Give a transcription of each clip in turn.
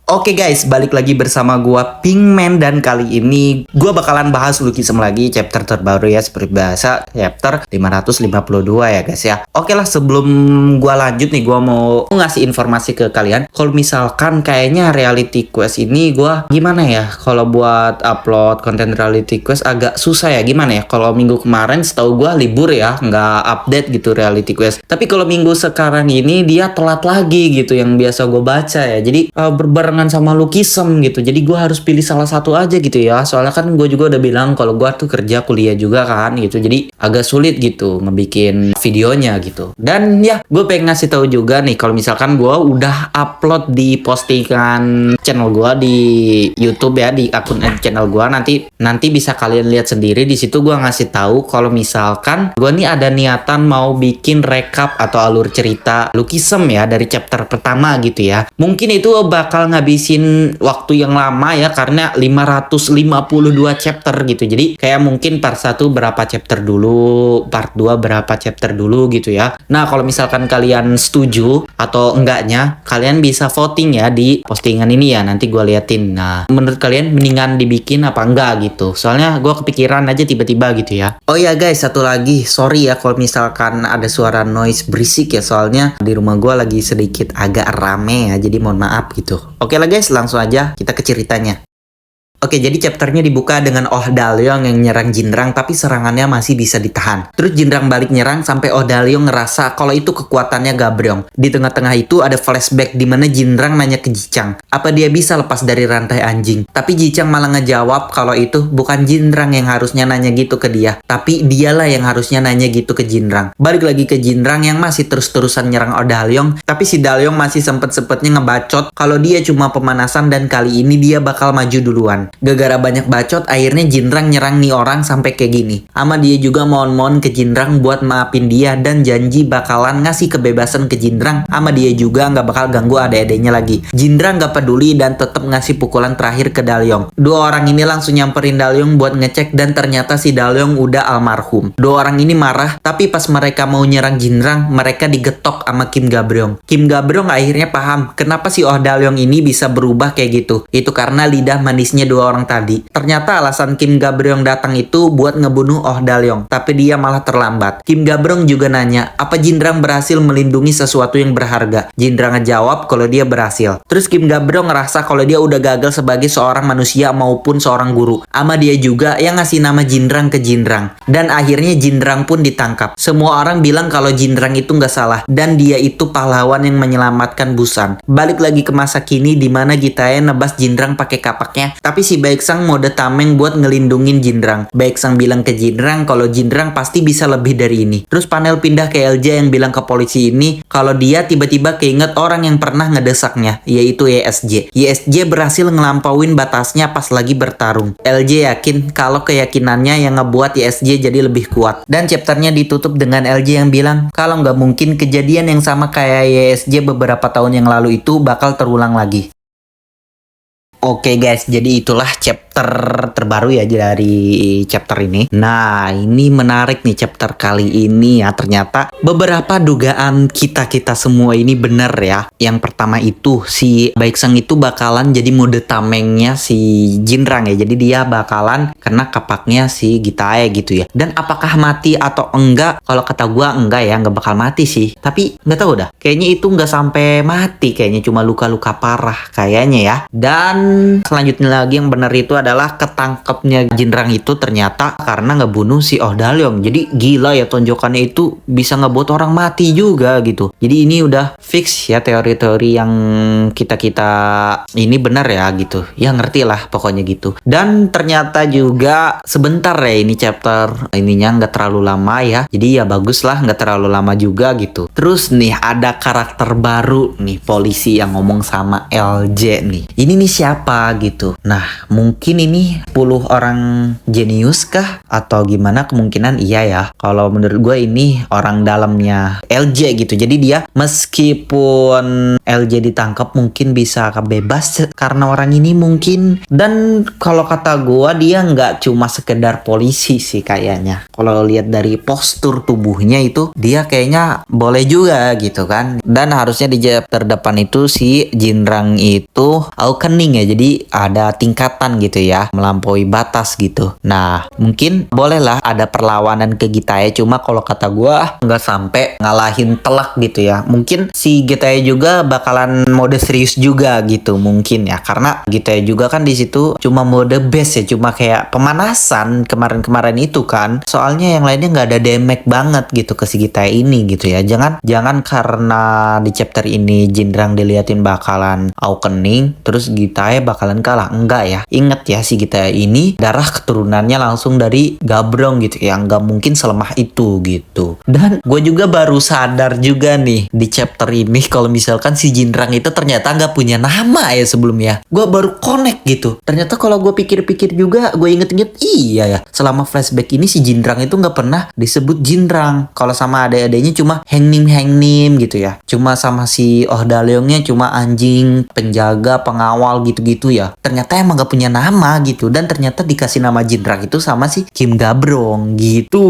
Oke guys, balik lagi bersama gua Pinkman dan kali ini gua bakalan bahas Luckism lagi chapter terbaru ya seperti biasa chapter 552 ya guys ya. Oke lah, sebelum gua lanjut nih gua mau ngasih informasi ke kalian. Kalau misalkan kayaknya reality quest ini gua gimana ya? Kalau buat upload konten reality quest agak susah ya, gimana ya? Kalau minggu kemarin setahu gua libur ya, nggak update gitu reality quest. Tapi kalau minggu sekarang ini dia telat lagi gitu yang biasa gua baca ya. Jadi berbarengan sama Luckism gitu, jadi gue harus pilih salah satu aja gitu ya, soalnya kan gue juga udah bilang kalau gue tuh kerja kuliah juga kan gitu, jadi agak sulit gitu ngebikin videonya gitu. Dan ya gue pengen ngasih tahu juga nih kalau misalkan gue udah upload di postingan channel gue di YouTube ya, di akun channel gue, nanti bisa kalian lihat sendiri. Di situ gue ngasih tahu kalau misalkan gue nih ada niatan mau bikin recap atau alur cerita Luckism ya dari chapter pertama gitu ya. Mungkin itu bakal ngabisin waktu yang lama ya, karena 552 chapter gitu. Jadi kayak mungkin part 1 berapa chapter dulu, part 2 berapa chapter dulu gitu ya. Nah kalau misalkan kalian setuju atau enggaknya, kalian bisa voting ya di postingan ini ya, nanti gue liatin. Nah menurut kalian mendingan dibikin apa enggak gitu, soalnya gue kepikiran aja tiba-tiba gitu ya. Oh ya guys, satu lagi, sorry ya kalau misalkan ada suara noise berisik ya, soalnya di rumah gue lagi sedikit agak rame ya, jadi mohon maaf gitu. Oke lah guys, langsung aja kita ke ceritanya. Oke, jadi chapternya dibuka dengan Oh Dalyong yang nyerang Jinrang, tapi serangannya masih bisa ditahan. Terus Jinrang balik nyerang sampai Oh Dalyong ngerasa kalau itu kekuatannya Gabryong. Di tengah-tengah itu ada flashback di mana Jinrang nanya ke Jichang, apa dia bisa lepas dari rantai anjing? Tapi Jichang malah ngejawab kalau itu bukan Jinrang yang harusnya nanya gitu ke dia, tapi dialah yang harusnya nanya gitu ke Jinrang. Balik lagi ke Jinrang yang masih terus-terusan nyerang Oh Dalyong, tapi si Dalyong masih sempet-sempetnya ngebacot kalau dia cuma pemanasan dan kali ini dia bakal maju duluan. Gara-gara banyak bacot, akhirnya Jinrang nyerang nih orang sampai kayak gini. Ama dia juga mohon-mohon ke Jinrang buat maafin dia dan janji bakalan ngasih kebebasan ke Jinrang. Ama dia juga nggak bakal ganggu adek-adeknya lagi. Jinrang nggak peduli dan tetap ngasih pukulan terakhir ke Dalyong. Dua orang ini langsung nyamperin Dalyong buat ngecek dan ternyata si Dalyong udah almarhum. Dua orang ini marah, tapi pas mereka mau nyerang Jinrang, mereka digetok sama Kim Gabryong. Kim Gabryong akhirnya paham kenapa si Oh Dalyong ini bisa berubah kayak gitu. Itu karena lidah manisnya dua orang tadi. Ternyata alasan Kim Gabryong datang itu buat ngebunuh Oh Dalyong, tapi dia malah terlambat. Kim Gabryong juga nanya, apa Jinrang berhasil melindungi sesuatu yang berharga? Jinrang ngejawab kalau dia berhasil. Terus Kim Gabryong ngerasa kalau dia udah gagal sebagai seorang manusia maupun seorang guru. Ama dia juga yang ngasih nama Jinrang ke Jinrang. Dan akhirnya Jinrang pun ditangkap. Semua orang bilang kalau Jinrang itu nggak salah dan dia itu pahlawan yang menyelamatkan Busan. Balik lagi ke masa kini di mana Gitae nebas Jinrang pakai kapaknya, tapi si Baeksang mode tameng buat ngelindungin Jinrang. Baeksang bilang ke Jinrang kalau Jinrang pasti bisa lebih dari ini. Terus panel pindah ke LJ yang bilang ke polisi ini kalau dia tiba-tiba keinget orang yang pernah ngedesaknya, yaitu YSJ. YSJ berhasil ngelampauin batasnya pas lagi bertarung. LJ yakin kalau keyakinannya yang ngebuat YSJ jadi lebih kuat. Dan chapternya ditutup dengan LJ yang bilang kalau nggak mungkin kejadian yang sama kayak YSJ beberapa tahun yang lalu itu bakal terulang lagi. Oke guys, jadi itulah chapter terbaru ya dari chapter ini. Nah, ini menarik nih chapter kali ini ya. Ternyata beberapa dugaan kita semua ini bener ya. Yang pertama itu si Baeksang itu bakalan jadi mode tamengnya si Jinrang ya. Jadi dia bakalan kena kapaknya si Gitae gitu ya. Dan apakah mati atau enggak? Kalau kata gua enggak ya, enggak bakal mati sih. Tapi nggak tahu dah. Kayaknya itu nggak sampai mati, kayaknya cuma luka-luka parah kayaknya ya. Dan selanjutnya lagi yang benar itu adalah ketangkepnya Jinrang itu ternyata karena ngebunuh si Oh Dalyong. Jadi gila ya, tonjokannya itu bisa ngebuat orang mati juga gitu. Jadi ini udah fix ya, teori-teori yang kita ini benar ya gitu. Ya ngerti lah pokoknya gitu. Dan ternyata juga sebentar ya ini chapter ininya, nggak terlalu lama ya. Jadi ya bagus lah, nggak terlalu lama juga gitu. Terus nih ada karakter baru nih, polisi yang ngomong sama LJ nih. Ini nih siapa siapa gitu. Nah, mungkin ini 10 orang jenius kah? Atau gimana? Kemungkinan iya ya. Kalau menurut gue ini orang dalamnya LJ gitu. Jadi dia meskipun LJ ditangkap mungkin bisa bebas karena orang ini mungkin. Dan kalau kata gue dia nggak cuma sekedar polisi sih kayaknya. Kalau lihat dari postur tubuhnya itu dia kayaknya boleh juga gitu kan. Dan harusnya di chapter depan itu si Jinrang itu awakening ya. Jadi ada tingkatan gitu ya, melampaui batas gitu. Nah, mungkin bolehlah ada perlawanan ke Gitae. Cuma kalau kata gue nggak sampai ngalahin telak gitu ya. Mungkin si Gitae juga bakalan mode serius juga gitu mungkin ya. Karena Gitae juga kan di situ cuma mode base ya, cuma kayak pemanasan kemarin-kemarin itu kan. Soalnya yang lainnya nggak ada damage banget gitu ke si Gitae ini gitu ya. Jangan karena di chapter ini Jinrang diliatin bakalan awakening terus Gitae bakalan kalah. Enggak ya. Ingat ya si Gitae ini darah keturunannya langsung dari Gabrong gitu ya. Nggak mungkin selemah itu gitu. Dan gue juga baru sadar juga nih di chapter ini kalau misalkan si Jinrang itu ternyata nggak punya nama ya sebelumnya. Gue baru connect gitu. Ternyata kalau gue pikir-pikir juga, gue inget-inget iya ya. Selama flashback ini si Jinrang itu nggak pernah disebut Jinrang. Kalau sama adik-adiknya cuma Hengnim gitu ya. Cuma sama si Oh Dalyongnya cuma anjing, penjaga, pengawal gitu-gitu ya. Ternyata emang nggak punya nama gitu. Dan ternyata dikasih nama Jinrang itu sama si Kim Gabrong gitu.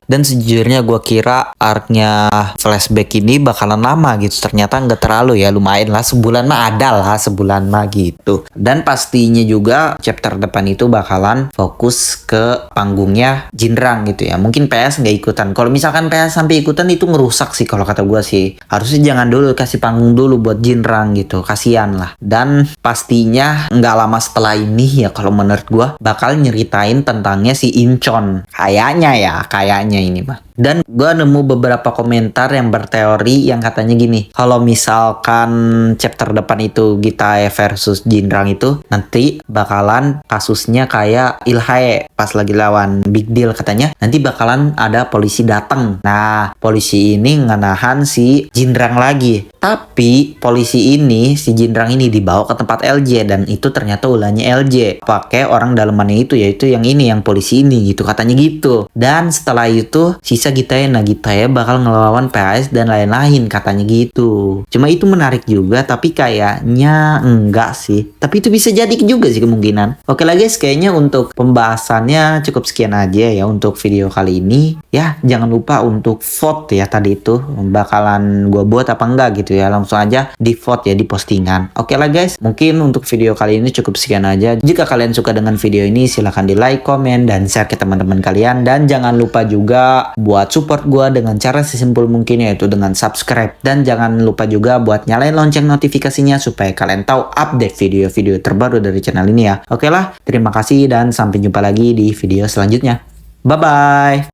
Dan sejujurnya gue kira arc-nya flashback ini bakalan lama gitu. Ternyata nggak terlalu ya, lumayan lah sebulan mah ada lah, sebulan mah gitu. Dan pastinya juga chapter depan itu bakalan fokus ke panggungnya Jinrang gitu ya. Mungkin PS nggak ikutan. Kalau misalkan PS sampai ikutan itu ngerusak sih kalau kata gue sih. Harusnya jangan dulu kasih panggung dulu buat Jinrang gitu. Kasian lah. Dan pastinya nggak lama setelah ini ya kalau menurut gue bakal nyeritain tentangnya si Incheon. Kayaknya ini mah. Dan gue nemu beberapa komentar yang berteori yang katanya gini, kalau misalkan chapter depan itu Gitae versus Jinrang itu nanti bakalan kasusnya kayak Ilhae pas lagi lawan Big Deal katanya, nanti bakalan ada polisi datang. Nah, polisi ini ngenahan si Jinrang lagi. Tapi polisi ini, si Jinrang ini dibawa ke tempat LJ dan itu ternyata ulahnya LJ. Pakai orang dalemannya itu, yaitu yang ini, yang polisi ini gitu katanya gitu. Dan setelah itu sisa Gitae, nah Gitae bakal ngelawan PS dan lain-lain katanya gitu. Cuma itu menarik juga tapi kayaknya enggak sih. Tapi itu bisa jadi juga sih kemungkinan. Oke lah guys, kayaknya untuk pembahasannya cukup sekian aja ya untuk video kali ini. Ya jangan lupa untuk vote ya tadi itu bakalan gue buat apa enggak gitu ya. Langsung aja di vote ya di postingan. Oke lah guys, mungkin untuk video kali ini cukup sekian aja. Jika kalian suka dengan video ini silahkan di like, komen, dan share ke teman-teman kalian. Dan jangan lupa juga buat support gue dengan cara sesimpel mungkin yaitu dengan subscribe. Dan jangan lupa juga buat nyalain lonceng notifikasinya supaya kalian tahu update video-video terbaru dari channel ini ya. Oke lah, terima kasih dan sampai jumpa lagi di video selanjutnya. Bye-bye!